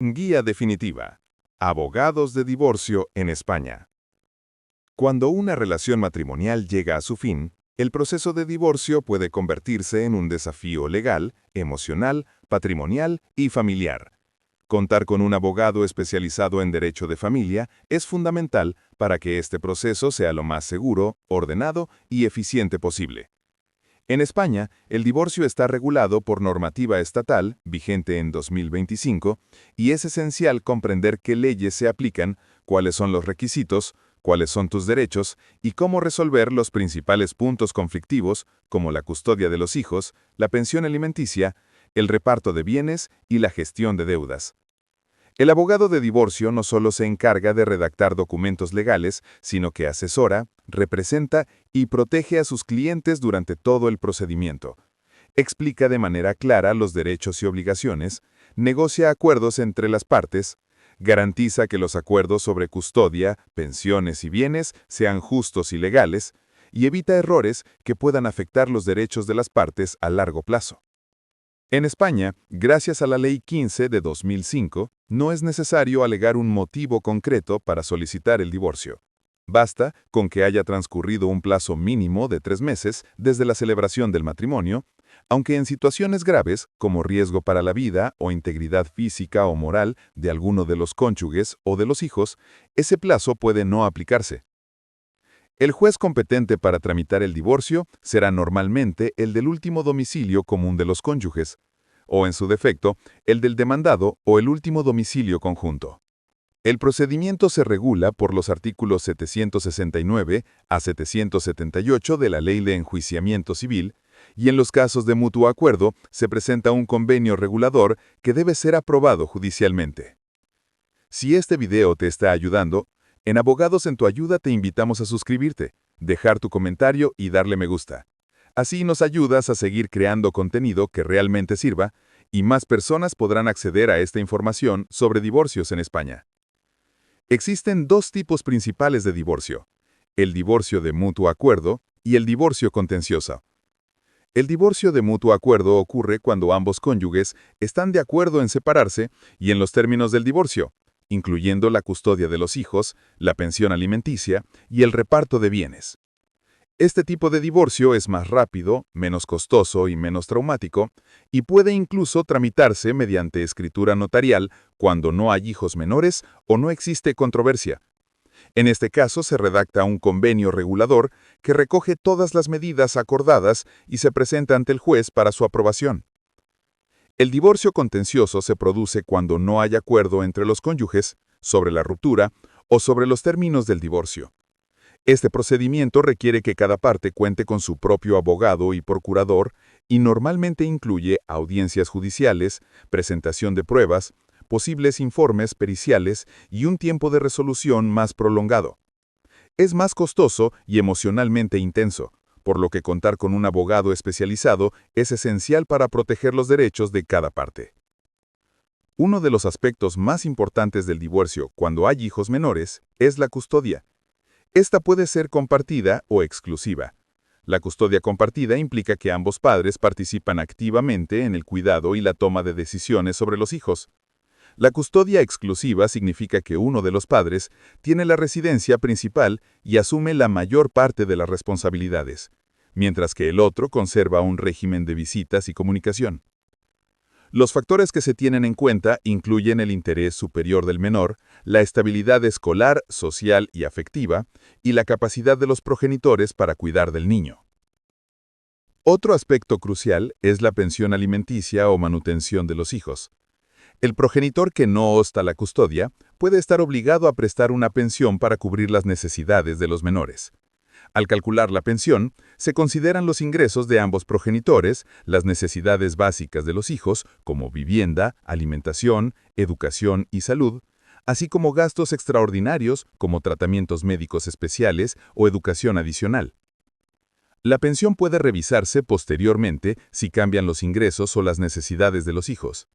Guía definitiva. Abogados de divorcio en España. Cuando una relación matrimonial llega a su fin, el proceso de divorcio puede convertirse en un desafío legal, emocional, patrimonial y familiar. Contar con un abogado especializado en derecho de familia es fundamental para que este proceso sea lo más seguro, ordenado y eficiente posible. En España, el divorcio está regulado por normativa estatal, vigente en 2025, y es esencial comprender qué leyes se aplican, cuáles son los requisitos, cuáles son tus derechos y cómo resolver los principales puntos conflictivos, como la custodia de los hijos, la pensión alimenticia, el reparto de bienes y la gestión de deudas. El abogado de divorcio no solo se encarga de redactar documentos legales, sino que asesora, representa y protege a sus clientes durante todo el procedimiento. Explica de manera clara los derechos y obligaciones, negocia acuerdos entre las partes, garantiza que los acuerdos sobre custodia, pensiones y bienes sean justos y legales, y evita errores que puedan afectar los derechos de las partes a largo plazo. En España, gracias a la Ley 15 de 2005, no es necesario alegar un motivo concreto para solicitar el divorcio. Basta con que haya transcurrido un plazo mínimo de 3 meses desde la celebración del matrimonio, aunque en situaciones graves, como riesgo para la vida o integridad física o moral de alguno de los cónyuges o de los hijos, ese plazo puede no aplicarse. El juez competente para tramitar el divorcio será normalmente el del último domicilio común de los cónyuges, o en su defecto, el del demandado o el último domicilio conjunto. El procedimiento se regula por los artículos 769 a 778 de la Ley de Enjuiciamiento Civil, y en los casos de mutuo acuerdo se presenta un convenio regulador que debe ser aprobado judicialmente. Si este video te está ayudando, en Abogados en tu Ayuda te invitamos a suscribirte, dejar tu comentario y darle me gusta. Así nos ayudas a seguir creando contenido que realmente sirva y más personas podrán acceder a esta información sobre divorcios en España. Existen dos tipos principales de divorcio: el divorcio de mutuo acuerdo y el divorcio contencioso. El divorcio de mutuo acuerdo ocurre cuando ambos cónyuges están de acuerdo en separarse y en los términos del divorcio, incluyendo la custodia de los hijos, la pensión alimenticia y el reparto de bienes. Este tipo de divorcio es más rápido, menos costoso y menos traumático, y puede incluso tramitarse mediante escritura notarial cuando no hay hijos menores o no existe controversia. En este caso se redacta un convenio regulador que recoge todas las medidas acordadas y se presenta ante el juez para su aprobación. El divorcio contencioso se produce cuando no hay acuerdo entre los cónyuges sobre la ruptura o sobre los términos del divorcio. Este procedimiento requiere que cada parte cuente con su propio abogado y procurador y normalmente incluye audiencias judiciales, presentación de pruebas, posibles informes periciales y un tiempo de resolución más prolongado. Es más costoso y emocionalmente intenso, por lo que contar con un abogado especializado es esencial para proteger los derechos de cada parte. Uno de los aspectos más importantes del divorcio cuando hay hijos menores es la custodia. Esta puede ser compartida o exclusiva. La custodia compartida implica que ambos padres participan activamente en el cuidado y la toma de decisiones sobre los hijos. La custodia exclusiva significa que uno de los padres tiene la residencia principal y asume la mayor parte de las responsabilidades, mientras que el otro conserva un régimen de visitas y comunicación. Los factores que se tienen en cuenta incluyen el interés superior del menor, la estabilidad escolar, social y afectiva, y la capacidad de los progenitores para cuidar del niño. Otro aspecto crucial es la pensión alimenticia o manutención de los hijos. El progenitor que no osta la custodia puede estar obligado a prestar una pensión para cubrir las necesidades de los menores. Al calcular la pensión, se consideran los ingresos de ambos progenitores, las necesidades básicas de los hijos, como vivienda, alimentación, educación y salud, así como gastos extraordinarios como tratamientos médicos especiales o educación adicional. La pensión puede revisarse posteriormente si cambian los ingresos o las necesidades de los hijos.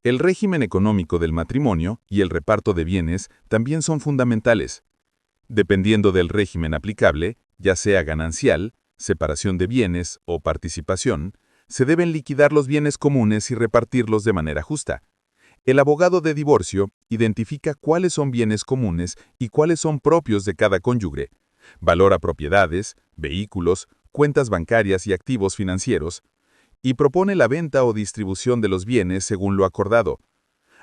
El régimen económico del matrimonio y el reparto de bienes también son fundamentales. Dependiendo del régimen aplicable, ya sea ganancial, separación de bienes o participación, se deben liquidar los bienes comunes y repartirlos de manera justa. El abogado de divorcio identifica cuáles son bienes comunes y cuáles son propios de cada cónyuge, valora propiedades, vehículos, cuentas bancarias y activos financieros, y propone la venta o distribución de los bienes según lo acordado.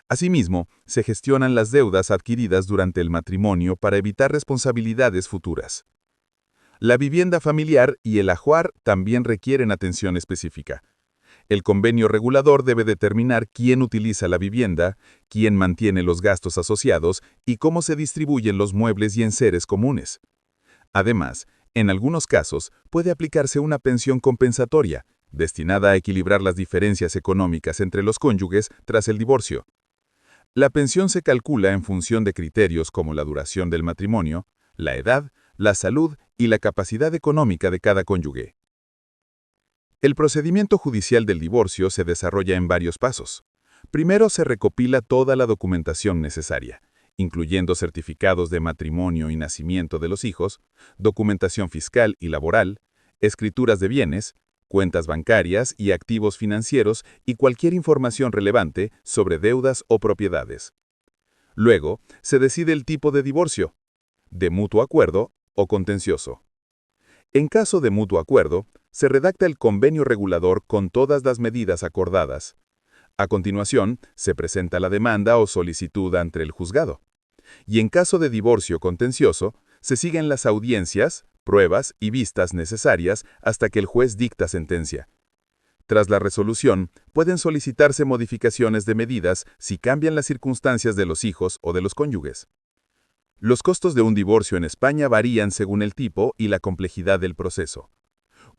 Asimismo, se gestionan las deudas adquiridas durante el matrimonio para evitar responsabilidades futuras. La vivienda familiar y el ajuar también requieren atención específica. El convenio regulador debe determinar quién utiliza la vivienda, quién mantiene los gastos asociados y cómo se distribuyen los muebles y enseres comunes. Además, en algunos casos, puede aplicarse una pensión compensatoria, destinada a equilibrar las diferencias económicas entre los cónyuges tras el divorcio. La pensión se calcula en función de criterios como la duración del matrimonio, la edad, la salud y la capacidad económica de cada cónyuge. El procedimiento judicial del divorcio se desarrolla en varios pasos. Primero se recopila toda la documentación necesaria, incluyendo certificados de matrimonio y nacimiento de los hijos, documentación fiscal y laboral, escrituras de bienes, cuentas bancarias y activos financieros y cualquier información relevante sobre deudas o propiedades. Luego, se decide el tipo de divorcio, de mutuo acuerdo o contencioso. En caso de mutuo acuerdo, se redacta el convenio regulador con todas las medidas acordadas. A continuación, se presenta la demanda o solicitud ante el juzgado. Y en caso de divorcio contencioso, se siguen las audiencias, pruebas y vistas necesarias hasta que el juez dicta sentencia. Tras la resolución, pueden solicitarse modificaciones de medidas si cambian las circunstancias de los hijos o de los cónyuges. Los costos de un divorcio en España varían según el tipo y la complejidad del proceso.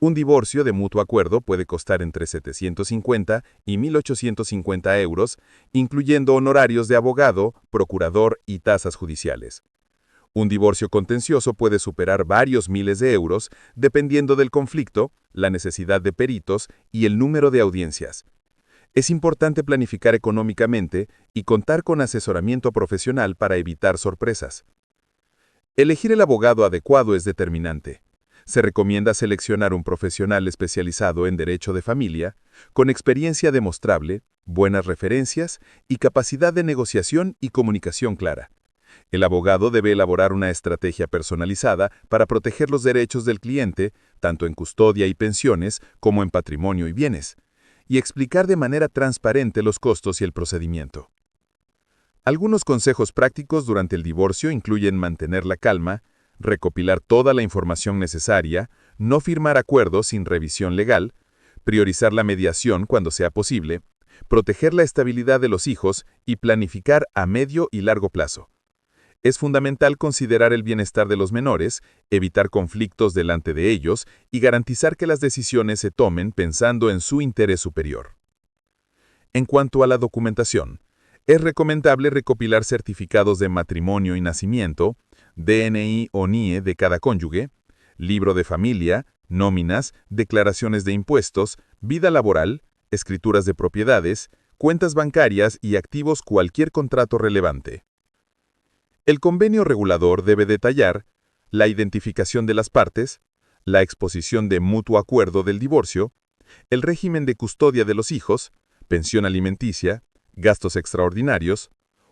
Un divorcio de mutuo acuerdo puede costar entre 750 y 1.850 euros, incluyendo honorarios de abogado, procurador y tasas judiciales. Un divorcio contencioso puede superar varios miles de euros, dependiendo del conflicto, la necesidad de peritos y el número de audiencias. Es importante planificar económicamente y contar con asesoramiento profesional para evitar sorpresas. Elegir el abogado adecuado es determinante. Se recomienda seleccionar un profesional especializado en derecho de familia, con experiencia demostrable, buenas referencias y capacidad de negociación y comunicación clara. El abogado debe elaborar una estrategia personalizada para proteger los derechos del cliente, tanto en custodia y pensiones como en patrimonio y bienes, y explicar de manera transparente los costos y el procedimiento. Algunos consejos prácticos durante el divorcio incluyen mantener la calma, recopilar toda la información necesaria, no firmar acuerdos sin revisión legal, priorizar la mediación cuando sea posible, proteger la estabilidad de los hijos y planificar a medio y largo plazo. Es fundamental considerar el bienestar de los menores, evitar conflictos delante de ellos y garantizar que las decisiones se tomen pensando en su interés superior. En cuanto a la documentación, es recomendable recopilar certificados de matrimonio y nacimiento, DNI o NIE de cada cónyuge, libro de familia, nóminas, declaraciones de impuestos, vida laboral, escrituras de propiedades, cuentas bancarias y activos cualquier contrato relevante. El convenio regulador debe detallar la identificación de las partes, la exposición de mutuo acuerdo del divorcio, el régimen de custodia de los hijos, pensión alimenticia, gastos extraordinarios,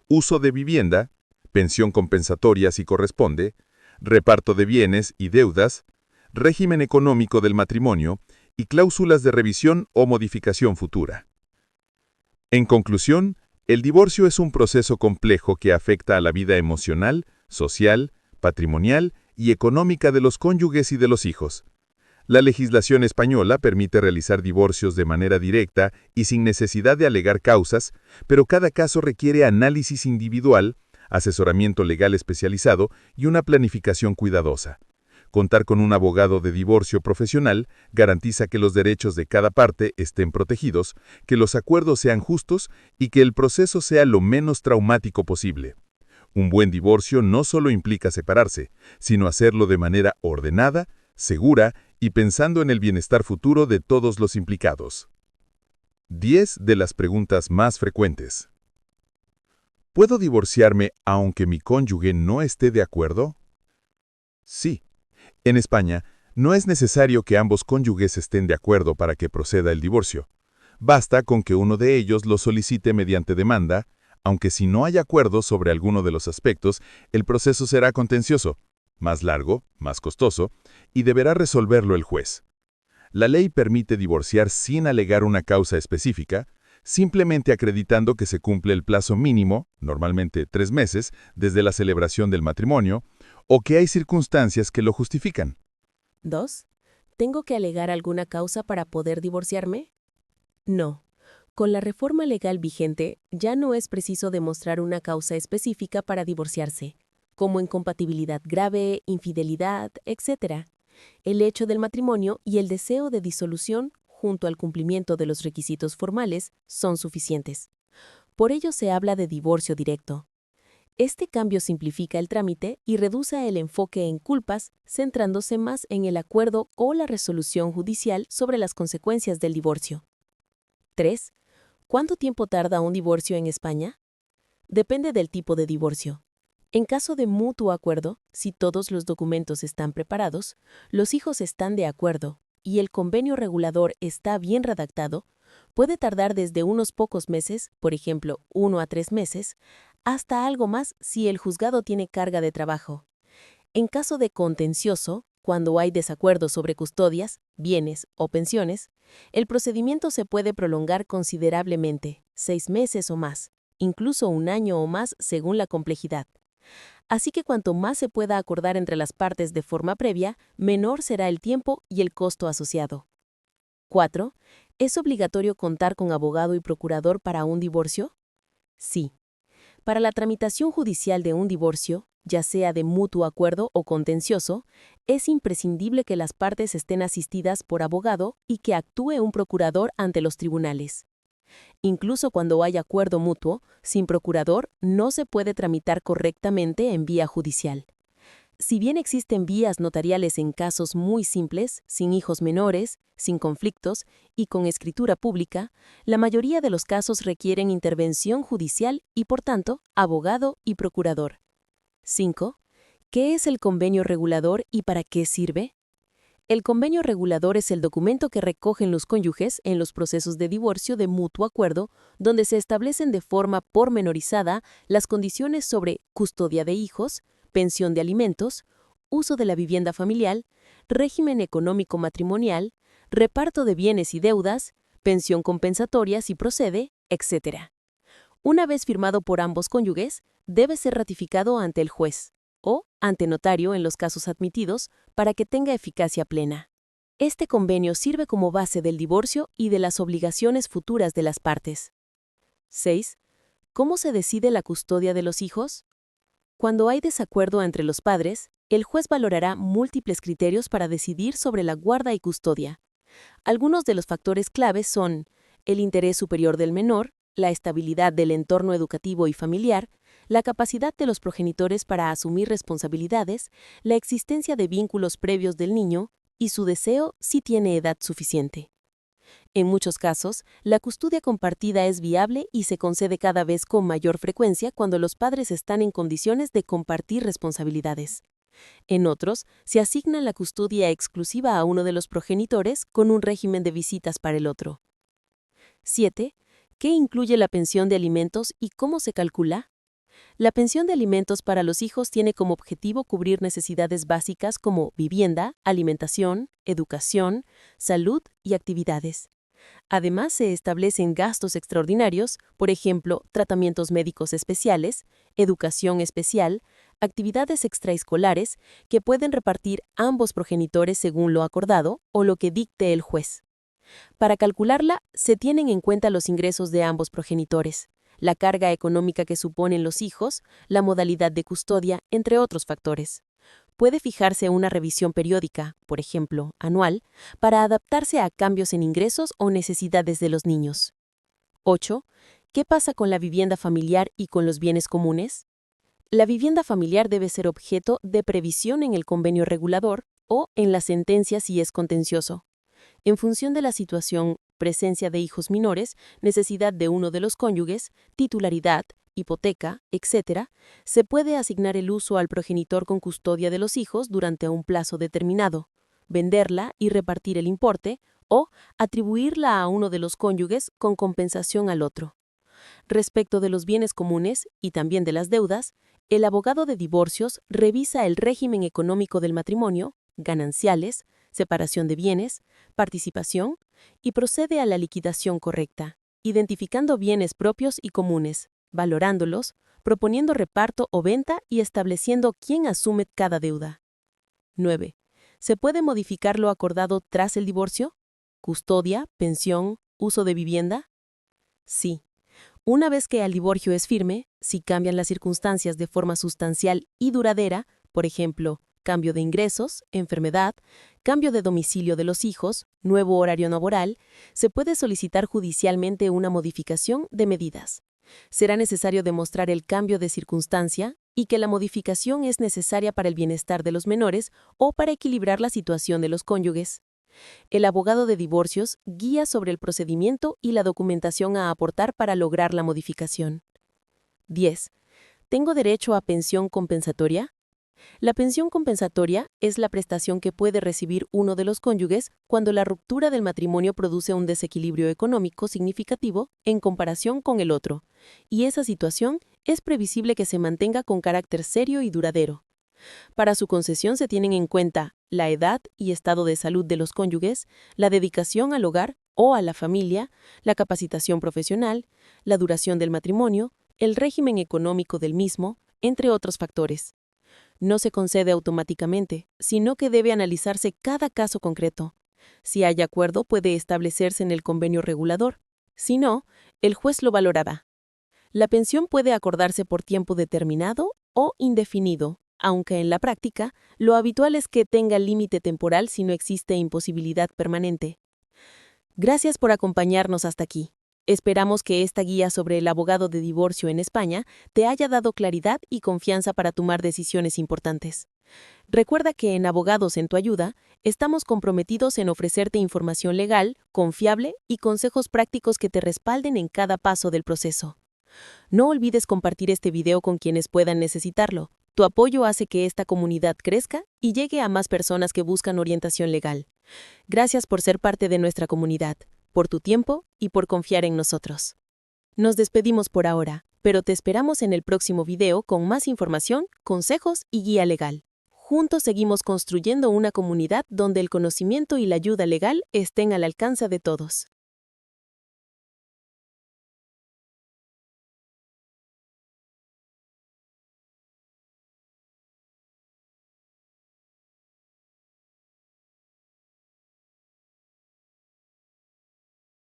uso de vivienda, pensión compensatoria si corresponde, reparto de bienes y deudas, régimen económico del matrimonio y cláusulas de revisión o modificación futura. En conclusión, el divorcio es un proceso complejo que afecta a la vida emocional, social, patrimonial y económica de los cónyuges y de los hijos. La legislación española permite realizar divorcios de manera directa y sin necesidad de alegar causas, pero cada caso requiere análisis individual, asesoramiento legal especializado y una planificación cuidadosa. Contar con un abogado de divorcio profesional garantiza que los derechos de cada parte estén protegidos, que los acuerdos sean justos y que el proceso sea lo menos traumático posible. Un buen divorcio no solo implica separarse, sino hacerlo de manera ordenada, segura y pensando en el bienestar futuro de todos los implicados. 10 de las preguntas más frecuentes. ¿Puedo divorciarme aunque mi cónyuge no esté de acuerdo? Sí. En España, no es necesario que ambos cónyuges estén de acuerdo para que proceda el divorcio. Basta con que uno de ellos lo solicite mediante demanda, aunque si no hay acuerdo sobre alguno de los aspectos, el proceso será contencioso, más largo, más costoso, y deberá resolverlo el juez. La ley permite divorciar sin alegar una causa específica, simplemente acreditando que se cumple el plazo mínimo, normalmente 3 meses, desde la celebración del matrimonio, o que hay circunstancias que lo justifican. 2. ¿Tengo que alegar alguna causa para poder divorciarme? No. Con la reforma legal vigente, ya no es preciso demostrar una causa específica para divorciarse, como incompatibilidad grave, infidelidad, etc. El hecho del matrimonio y el deseo de disolución, junto al cumplimiento de los requisitos formales, son suficientes. Por ello se habla de divorcio directo. Este cambio simplifica el trámite y reduce el enfoque en culpas, centrándose más en el acuerdo o la resolución judicial sobre las consecuencias del divorcio. 3. ¿Cuánto tiempo tarda un divorcio en España? Depende del tipo de divorcio. En caso de mutuo acuerdo, si todos los documentos están preparados, los hijos están de acuerdo y el convenio regulador está bien redactado, puede tardar desde unos pocos meses, por ejemplo, 1 a 3 meses, hasta algo más si el juzgado tiene carga de trabajo. En caso de contencioso, cuando hay desacuerdos sobre custodias, bienes o pensiones, el procedimiento se puede prolongar considerablemente, 6 meses o más, incluso 1 año o más según la complejidad. Así que cuanto más se pueda acordar entre las partes de forma previa, menor será el tiempo y el costo asociado. 4. ¿Es obligatorio contar con abogado y procurador para un divorcio? Sí. Para la tramitación judicial de un divorcio, ya sea de mutuo acuerdo o contencioso, es imprescindible que las partes estén asistidas por abogado y que actúe un procurador ante los tribunales. Incluso cuando hay acuerdo mutuo, sin procurador no se puede tramitar correctamente en vía judicial. Si bien existen vías notariales en casos muy simples, sin hijos menores, sin conflictos y con escritura pública, la mayoría de los casos requieren intervención judicial y, por tanto, abogado y procurador. 5. ¿Qué es el convenio regulador y para qué sirve? El convenio regulador es el documento que recogen los cónyuges en los procesos de divorcio de mutuo acuerdo, donde se establecen de forma pormenorizada las condiciones sobre custodia de hijos, pensión de alimentos, uso de la vivienda familiar, régimen económico matrimonial, reparto de bienes y deudas, pensión compensatoria si procede, etc. Una vez firmado por ambos cónyuges, debe ser ratificado ante el juez o ante notario en los casos admitidos para que tenga eficacia plena. Este convenio sirve como base del divorcio y de las obligaciones futuras de las partes. 6. ¿Cómo se decide la custodia de los hijos? Cuando hay desacuerdo entre los padres, el juez valorará múltiples criterios para decidir sobre la guarda y custodia. Algunos de los factores claves son el interés superior del menor, la estabilidad del entorno educativo y familiar, la capacidad de los progenitores para asumir responsabilidades, la existencia de vínculos previos del niño y su deseo si tiene edad suficiente. En muchos casos, la custodia compartida es viable y se concede cada vez con mayor frecuencia cuando los padres están en condiciones de compartir responsabilidades. En otros, se asigna la custodia exclusiva a uno de los progenitores con un régimen de visitas para el otro. 7. ¿Qué incluye la pensión de alimentos y cómo se calcula? La pensión de alimentos para los hijos tiene como objetivo cubrir necesidades básicas como vivienda, alimentación, educación, salud y actividades. Además, se establecen gastos extraordinarios, por ejemplo, tratamientos médicos especiales, educación especial, actividades extraescolares que pueden repartir ambos progenitores según lo acordado o lo que dicte el juez. Para calcularla, se tienen en cuenta los ingresos de ambos progenitores, la carga económica que suponen los hijos, la modalidad de custodia, entre otros factores. Puede fijarse una revisión periódica, por ejemplo, anual, para adaptarse a cambios en ingresos o necesidades de los niños. 8. ¿Qué pasa con la vivienda familiar y con los bienes comunes? La vivienda familiar debe ser objeto de previsión en el convenio regulador o en la sentencia si es contencioso. En función de la situación, presencia de hijos menores, necesidad de uno de los cónyuges, titularidad, hipoteca, etc., se puede asignar el uso al progenitor con custodia de los hijos durante un plazo determinado, venderla y repartir el importe, o atribuirla a uno de los cónyuges con compensación al otro. Respecto de los bienes comunes y también de las deudas, el abogado de divorcios revisa el régimen económico del matrimonio, gananciales, separación de bienes, participación y procede a la liquidación correcta, identificando bienes propios y comunes, valorándolos, proponiendo reparto o venta y estableciendo quién asume cada deuda. 9. ¿Se puede modificar lo acordado tras el divorcio? ¿Custodia, pensión, uso de vivienda? Sí. Una vez que el divorcio es firme, si cambian las circunstancias de forma sustancial y duradera, por ejemplo, cambio de ingresos, enfermedad, cambio de domicilio de los hijos, nuevo horario laboral, se puede solicitar judicialmente una modificación de medidas. Será necesario demostrar el cambio de circunstancia y que la modificación es necesaria para el bienestar de los menores o para equilibrar la situación de los cónyuges. El abogado de divorcios guía sobre el procedimiento y la documentación a aportar para lograr la modificación. 10. ¿Tengo derecho a pensión compensatoria? La pensión compensatoria es la prestación que puede recibir uno de los cónyuges cuando la ruptura del matrimonio produce un desequilibrio económico significativo en comparación con el otro, y esa situación es previsible que se mantenga con carácter serio y duradero. Para su concesión se tienen en cuenta la edad y estado de salud de los cónyuges, la dedicación al hogar o a la familia, la capacitación profesional, la duración del matrimonio, el régimen económico del mismo, entre otros factores. No se concede automáticamente, sino que debe analizarse cada caso concreto. Si hay acuerdo, puede establecerse en el convenio regulador. Si no, el juez lo valorará. La pensión puede acordarse por tiempo determinado o indefinido, aunque en la práctica, lo habitual es que tenga límite temporal si no existe imposibilidad permanente. Gracias por acompañarnos hasta aquí. Esperamos que esta guía sobre el abogado de divorcio en España te haya dado claridad y confianza para tomar decisiones importantes. Recuerda que en Abogados en tu Ayuda estamos comprometidos en ofrecerte información legal, confiable y consejos prácticos que te respalden en cada paso del proceso. No olvides compartir este video con quienes puedan necesitarlo. Tu apoyo hace que esta comunidad crezca y llegue a más personas que buscan orientación legal. Gracias por ser parte de nuestra comunidad, por tu tiempo y por confiar en nosotros. Nos despedimos por ahora, pero te esperamos en el próximo video con más información, consejos y guía legal. Juntos seguimos construyendo una comunidad donde el conocimiento y la ayuda legal estén al alcance de todos.